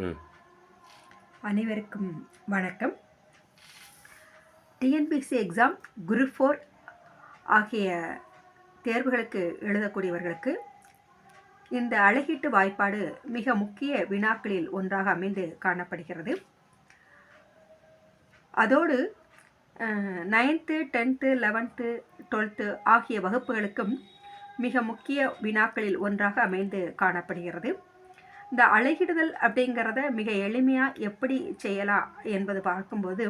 ம். அனைவருக்கும் வணக்கம். டிஎன்பிஎஸ்சி எக்ஸாம் குரூப் 4 ஆகிய தேர்வுகளுக்கு எழுதக்கூடியவர்களுக்கு இந்த அழகீட்டு வாய்ப்பாடு மிக முக்கிய வினாக்களில் ஒன்றாக அமைந்து காணப்படுகிறது. அதோடு 9th 10th 11th 12th ஆகிய வகுப்புகளுக்கும் மிக முக்கிய வினாக்களில் ஒன்றாக அமைந்து காணப்படுகிறது. இந்த அழகிடுதல் அப்படிங்கிறத மிக எளிமையாக எப்படி செய்யலாம் என்பது பார்க்கும்போது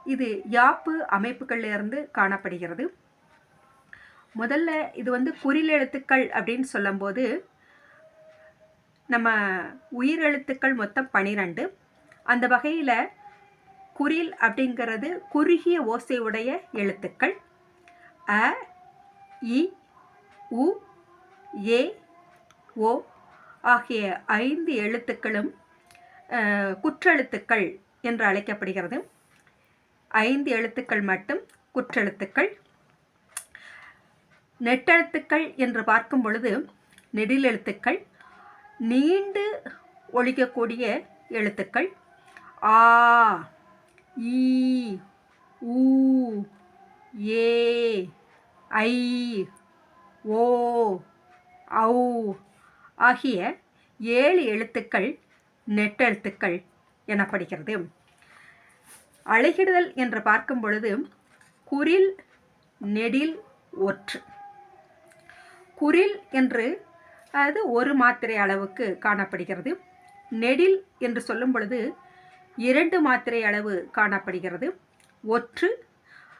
இது யாப்பு அமைப்புகள்லேருந்து காணப்படுகிறது. முதல்ல இது குறிலெழுத்துக்கள் அப்படின்னு சொல்லும்போது நம்ம உயிரெழுத்துக்கள் மொத்தம் 12. அந்த வகையில் குறில் அப்படிங்கிறது குறுகிய ஓசையுடைய எழுத்துக்கள். அ, இ, உ, ஏ, ஓ ஆகிய 5 எழுத்துக்களும் குற்றெழுத்துக்கள் என்று அழைக்கப்படுகிறது. 5 எழுத்துக்கள் மட்டும் குற்றெழுத்துக்கள். நெட்டெழுத்துக்கள் என்று பார்க்கும் பொழுது நெடில் எழுத்துக்கள், நீண்டு ஒலிக்கக்கூடிய எழுத்துக்கள். ஆ, ஈ, ஊ, ஏ, ஐ, ஓ, ஔ ஆகிய 7 எழுத்துக்கள் நெட்டெழுத்துக்கள் எனப்படுகிறது. அழகிடுதல் என்று பார்க்கும் பொழுது குறில், நெடில், ஒற்று. குறில் என்று அது ஒரு மாத்திரை அளவுக்கு காணப்படுகிறது. நெடில் என்று சொல்லும் பொழுது 2 மாத்திரை அளவு காணப்படுகிறது. ஒற்று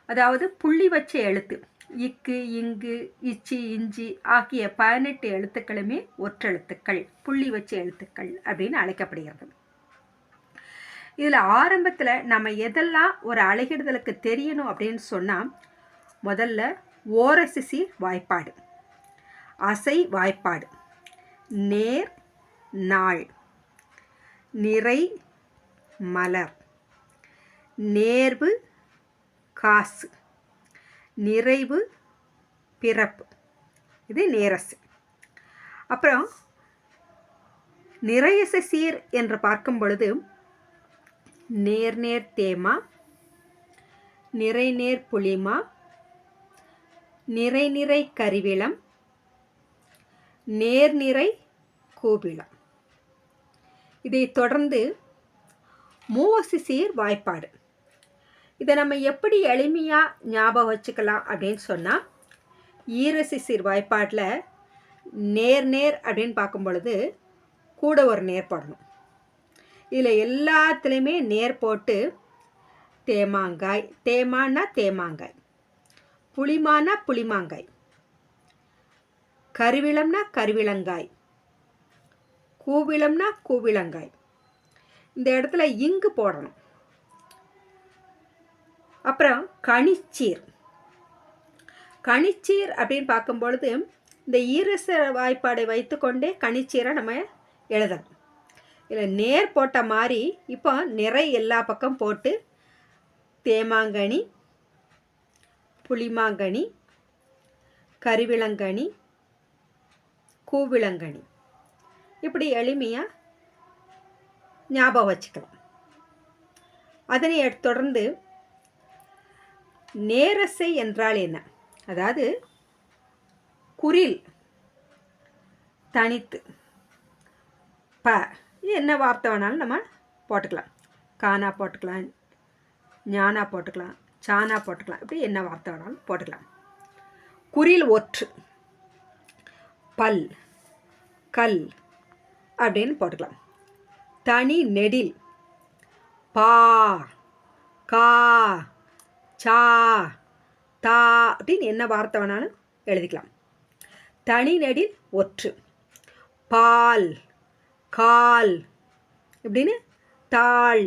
அதாவது புள்ளி வச்ச எழுத்து இக்கு, இங்கு, இச்சி, இஞ்சி ஆகிய 18 எழுத்துக்களுமே ஒற்றெழுத்துக்கள், புள்ளி வச்ச எழுத்துக்கள் அப்படின்னு அழைக்கப்படுகிறது. இதில் ஆரம்பத்தில் நம்ம எதெல்லாம் ஒரு அழகிடுதலுக்கு தெரியணும் அப்படின்னு சொன்னால், முதல்ல ஓரசிசி வாய்ப்பாடு, அசை வாய்ப்பாடு, நேர் நாள், நிறை மலர், நேர்வு காசு, நிறைவு பிறப்பு, இது நேரசு. அப்புறம் நிறையசை சீர் என்று பார்க்கும் பொழுது நேர் நேர் தேமா, நிறை நேர் புளிமா, நிறை நிறை கரிவிளம், நேர் நிறை கோவிளம். இதை தொடர்ந்து மூவசி சீர் வாய்ப்பாடு. இதை நம்ம எப்படி எளிமையாக ஞாபகம் வச்சுக்கலாம் அப்படின்னு சொன்னால், ஈரசி சீர் வாய்ப்பாட்டில் நேர் நேர் அப்படின்னு பார்க்கும் பொழுது கூட ஒரு நேர் போடணும். இதில் எல்லாத்துலேயுமே நேர் போட்டு தேமாங்காய், தேமானா தேமாங்காய், புளிமானா புளிமாங்காய், கருவிளம்னா கருவிளங்காய், கூவிளம்னா கூவிளங்காய். இந்த இடத்துல இங்கு போடணும். அப்புறம் கனிச்சீர். கனிச்சீர் அப்படின்னு பார்க்கும்பொழுது இந்த ஈரச வாய்ப்பாடை வைத்துக்கொண்டே கனிச்சீரை நம்ம எழுதணும். இதில் நேர் போட்ட மாதிரி இப்போ நிறை எல்லா பக்கம் போட்டு தேமாங்கனி, புளிமாங்கனி, கருவிளங்கனி, கூவிளங்கனி இப்படி எளிமையாக ஞாபகம் வச்சுக்கலாம். அதனை தொடர்ந்து நேரசை என்றால் என்ன? அதாவது குறில் தனித்து ப, என்ன வார்த்தை வேணாலும் நம்ம போட்டுக்கலாம். கானா போட்டுக்கலாம், ஞானா போட்டுக்கலாம், சானா போட்டுக்கலாம், இப்படி என்ன வார்த்தை வேணாலும் போட்டுக்கலாம். குறில் ஒற்று பல், கல் அப்படின்னு போட்டுக்கலாம். தனி நெடில் பா, கா, சா, தா அப்படின்னு என்ன வார்த்தை வேணாலும் எழுதிக்கலாம். தனி நெடில் ஒற்று பால், கால் இப்படின்னு தாள்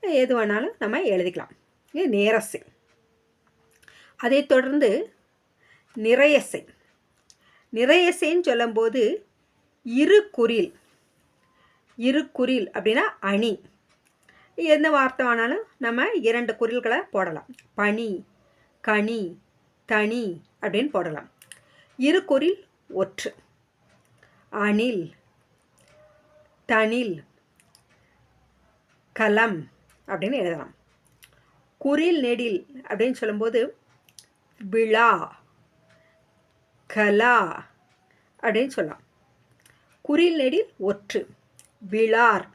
எது வேணாலும் நம்ம எழுதிக்கலாம். இது நேரசை. அதை தொடர்ந்து நிறையசை. நிறையசைன்னு சொல்லும்போது இரு குறில், இரு குறில் அப்படின்னா அணி. எந்த வார்த்தை வேணாலும் நம்ம 2 குறில்களை போடலாம். பனி, கனி, தனி அப்படின்னு போடலாம். இரு குறில் ஒற்று அணில், தனில் கலம் அப்படின்னு எழுதலாம். குறில் நெடில் அப்படின்னு சொல்லும்போது விழா கலா அப்படின்னு சொல்லலாம். குறில் நெடில் ஒற்று விழார்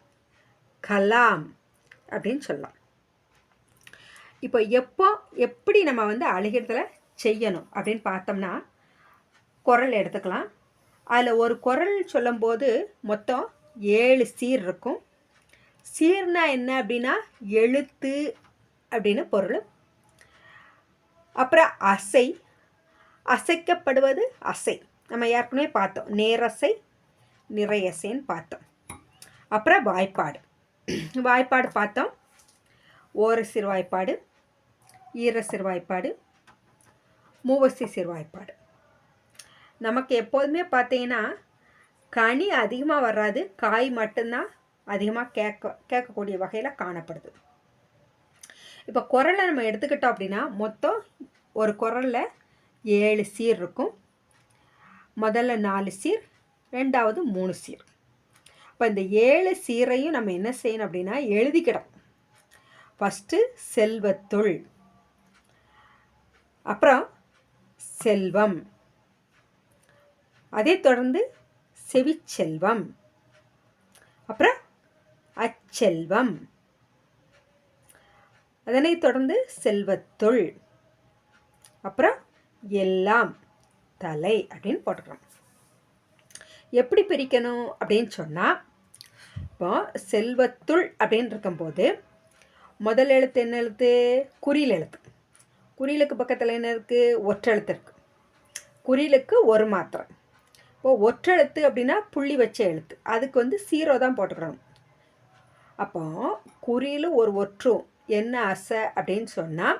கலாம் அப்படின்னு சொல்லலாம். இப்போ எப்படி நம்ம அழுகிறதுல செய்யணும் அப்படின்னு பார்த்தோம்னா, குரல் எடுத்துக்கலாம். அதில் ஒரு குரல் சொல்லும்போது மொத்தம் 7 சீர் இருக்கும். சீர்னா என்ன அப்படின்னா எழுத்து அப்படின்னு பொருள். அப்புறம் அசை, அசைக்கப்படுவது அசை, நம்ம ஏற்கனவே பார்த்தோம். நேரசை நிறையசைன்னு பார்த்தோம். அப்புறம் வாய்ப்பாடு, வாய்ப்பாடு பார்த்தோம். ஓரசீர் வாய்ப்பாடு, ஈரசீர் வாய்ப்பாடு, மூவசை சீர் வாய்ப்பாடு. நமக்கு எப்போதுமே பார்த்தீங்கன்னா கனி அதிகமாக வராது, காய் மட்டும்தான் அதிகமாக கேட்கக்கூடிய வகையில் காணப்படுது. இப்போ குரலை நம்ம எடுத்துக்கிட்டோம் அப்படின்னா மொத்தம் ஒரு குரலில் 7 சீர் இருக்கும். முதல்ல 4 சீர், ரெண்டாவது 3 சீர். இப்போ இந்த 7 சீரையும் நம்ம என்ன செய்யணும் அப்படின்னா எழுதிக்கிடணும். ஃபஸ்ட்டு செல்வத்துள், அப்புறம் செல்வம், அதை தொடர்ந்து செவிச்செல்வம், அப்புறம் அச்செல்வம், அதனை தொடர்ந்து செல்வத்துள், அப்புறம் எல்லாம் தலை அப்படின்னு போட்டுக்கிறோம். எப்படி பிரிக்கணும் அப்படின்னு சொன்னால், இப்போ செல்வத்துள் அப்படின்னு இருக்கும்போது முதல் எழுத்து என்ன எழுத்து? குறில் எழுத்து. குறிலுக்கு பக்கத்தில் என்ன இருக்குது? ஒற்றெழுத்து இருக்குது. குறிலுக்கு ஒரு மாத்திரை. இப்போது ஒற்றெழுத்து அப்படின்னா புள்ளி வச்ச எழுத்து, அதுக்கு 0 தான் போட்டுக்கிறோம். அப்போ குறிலும் ஒரு ஒற்றும் என்ன அசை அப்படின்னு சொன்னால்,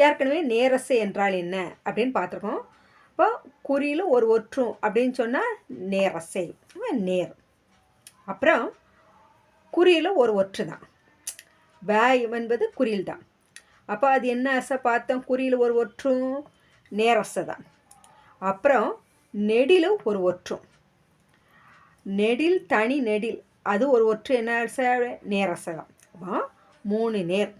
ஏற்கனவே நேரசை என்றால் என்ன அப்படின்னு பார்த்துருக்கோம். இப்போ குறிலும் ஒரு ஒற்றும் அப்படின்னு சொன்னால் நேரசை, நேர். அப்புறம் குறியில் ஒரு ஒற்று தான், வாய் என்பது குறில் தான். அப்போ அது என்ன அசை பார்த்தோம்? குறியில் ஒரு ஒற்றும் நேரசை தான். அப்புறம் நெடிலும் ஒரு ஒற்றும், நெடில் தனி நெடில், அது ஒரு ஒற்று என்ன அசை? நேரசை தான். அப்போ 3 நேர்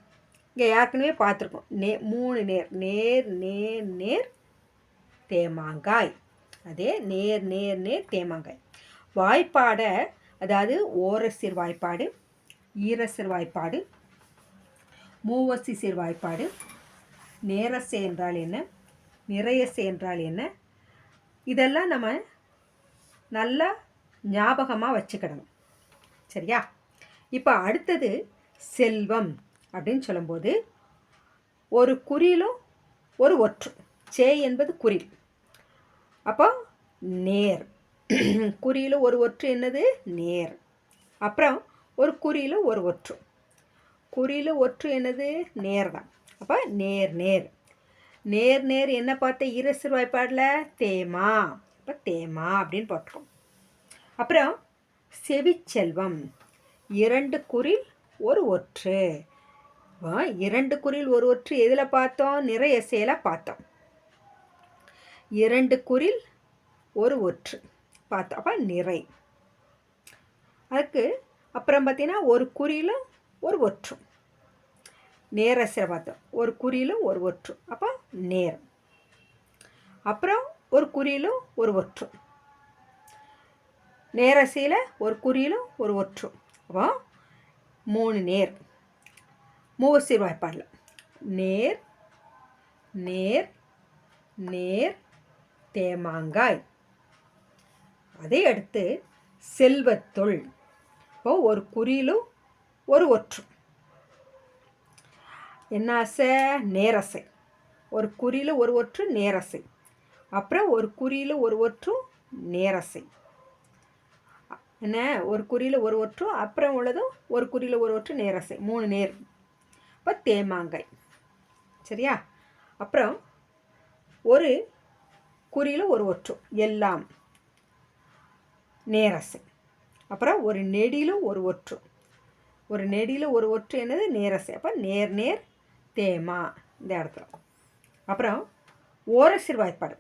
இங்கே ஏற்கனவே பார்த்துருக்கோம். 3 நேர், நேர் நேர் நேர் தேமாங்காய். அதே நேர் நேர் நேர் தேமாங்காய். வாய்ப்பாடை, அதாவது ஓரசீர் வாய்ப்பாடு, ஈரசீர் வாய்ப்பாடு, மூவசி சீர் வாய்ப்பாடு, நேரசை என்றால் என்ன, நிறையசை என்றால் என்ன, இதெல்லாம் நம்ம நல்லா ஞாபகமாக வச்சுக்கிடணும். சரியா? இப்போ அடுத்தது செல்வம் அப்படின்னு சொல்லும்போது ஒரு குறிலும் ஒரு ஒற்று. சே என்பது குறில். அப்போ நேர், குறியில் ஒரு ஒற்று என்னது? நேர். அப்புறம் ஒரு குறியில் ஒரு ஒற்று, குறியில் ஒற்று என்னது? நேர் தான். அப்போ நேர் நேர். நேர் நேர் என்ன பார்த்த? ஈரசீர் வாய்ப்பாடில் தேமா. அப்போ தேமா அப்படின்னு போட்டுரும். அப்புறம் செவிச்செல்வம், 2 குறில் ஒரு ஒற்று. 2 குறில் ஒரு ஒற்று எதில் பார்த்தோம்? நிறையசையில் பார்த்தோம். 2 குறில் ஒரு ஒற்று பார்த்தோம், அப்போ நிறை. அதுக்கு அப்புறம் பார்த்தீங்கன்னா ஒரு குறியிலும் ஒரு ஒற்றும், நேரசை பார்த்தோம். ஒரு குறியிலும் ஒரு ஒற்றும், அப்போ நேர். அப்புறம் ஒரு குறியிலும் ஒரு ஒற்றும், நேரசையில் ஒரு குறியிலும் ஒரு ஒற்றும், அப்போ 3 நேர். மூவசீர் வாய்ப்பாடில் நேர் நேர் நேர் தேமாங்காய். அதை அடுத்து செல்வத்துள், இப்போ ஒரு குறியிலும் ஒரு ஒற்றும், என்ன அசை? நேரசை. ஒரு குறியில் ஒரு ஒற்று நேரசை. அப்புறம் ஒரு குறியில் ஒரு ஒற்றும் நேரசை. என்ன? ஒரு குறியில் ஒரு ஒற்றும், அப்புறம் உள்ளதும் ஒரு குறியில் ஒரு ஒற்று நேரசை, 3 நேர். இப்போ தேமாங்காய். சரியா? அப்புறம் ஒரு குறியில் ஒரு ஒற்றும், எல்லாம் நேரசை. அப்புறம் ஒரு நெடிலும் ஒரு ஒற்றும், ஒரு நெடியில் ஒரு ஒற்று என்னது? நேரசை. அப்போ நேர் நேர் தேமா இந்த இடத்துல. அப்புறம் ஓரசீர் வாய்ப்பாடு.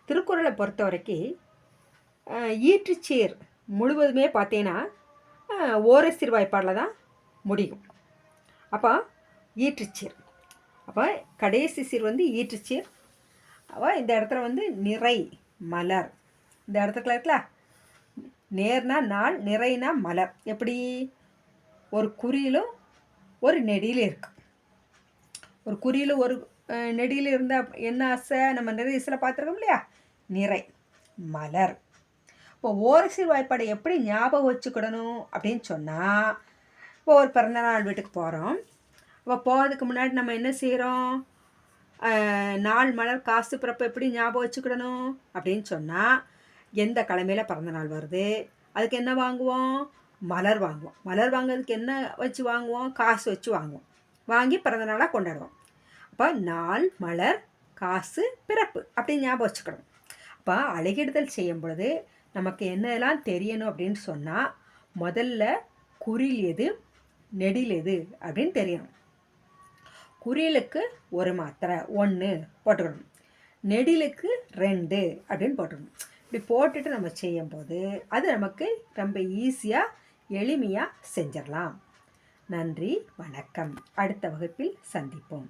திருக்குறளை பொறுத்த வரைக்கும் ஈற்றுச்சீர் முழுவதுமே பார்த்தீங்கன்னா ஓரசிறு வாய்ப்பாடில் தான் முடியும். அப்போ ஈற்றுச்சீர். அப்போ கடைசி சீர் வந்து ஈற்றுச்சீர். அப்போ இந்த இடத்துல வந்து நிறை மலர். இந்த இடத்துல இருக்குல்ல, நேர்னா நாள், நிறைனா மலர். எப்படி ஒரு குறியிலும் ஒரு நெடியிலும் இருக்கு. ஒரு குறியில் ஒரு நெடியில் இருந்தால் என்ன ஆசை, நம்ம நிறைய இசில் பார்த்துருக்கோம் இல்லையா, நிறை மலர். இப்போ ஓரசிறு வாய்ப்பாடை எப்படி ஞாபகம் வச்சுக்கிடணும் அப்படின்னு சொன்னால், இப்போ ஒரு பிறந்தநாள் வீட்டுக்கு போகிறோம். அப்போ போகிறதுக்கு முன்னாடி நம்ம என்ன செய்கிறோம், நாள் மலர் காசு பிறப்பு எப்படி ஞாபகம் வச்சுக்கிடணும் அப்படின்னு சொன்னால், எந்த கிழமையில் பிறந்தநாள் வருது, அதுக்கு என்ன வாங்குவோம், மலர் வாங்குவோம். மலர் வாங்குறதுக்கு என்ன வச்சு வாங்குவோம், காசு வச்சு வாங்குவோம். வாங்கி பிறந்தநாளாக கொண்டாடுவோம். அப்போ நாள் மலர் காசு பிறப்பு அப்படி ஞாபகம் வச்சுக்கணும். அப்போ அழகிடுதல் செய்யும் பொழுது நமக்கு என்னெல்லாம் தெரியணும் அப்படின்னு சொன்னால், முதல்ல குறில் எது நெடில் எது அப்படின்னு தெரியணும். குறிலுக்கு ஒரு மாத்திரை 1 போட்டுக்கணும், நெடிலுக்கு 2 அப்படின்னு போட்டுக்கணும். இப்படி போட்டுட்டு நம்ம செய்யும்போது அது நமக்கு ரொம்ப ஈஸியாக எளிமையாக செஞ்சிடலாம். நன்றி, வணக்கம். அடுத்த வகுப்பில் சந்திப்போம்.